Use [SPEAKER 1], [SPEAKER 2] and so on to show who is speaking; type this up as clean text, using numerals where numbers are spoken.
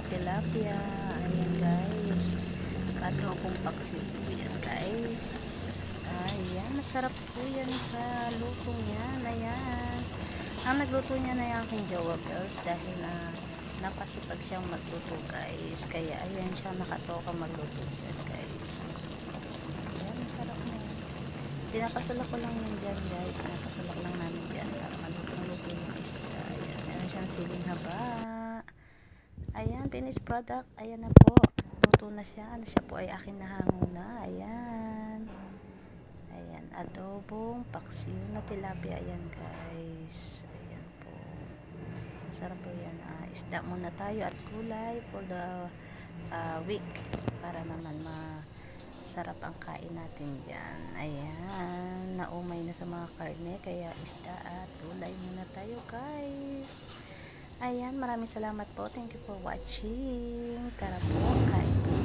[SPEAKER 1] tilapia. Ayan guys, adobong paksiw po yan guys. Ayan, masarap po yan sa luto niyan. Ayan, ang nagluto niya na yung aking jowa girls dahil napasipag siyang magluto guys, kaya ayan siya nakatoka magluto dyan guys. Ayan, masarap na yan. Pinapasulak ko lang yun dyan guys, pinapasulak lang namin dyan para malutong-luto yung isda. Ayan, meron siyang siling haba. Ayan, finished product. Ayan na po, luto na siya. Siya po ay akin nahango na. Ayan, ayan, adobong paksiw na tilapia. Ayan guys, ayan po, masarap po yan. Isda muna tayo at gulay for the week para naman masarap ang kain natin dyan. Ayan, naumay na sa mga karne, kaya isda at gulay muna tayo guys. Ayan, maraming salamat po. Thank you for watching. Tara po, kain po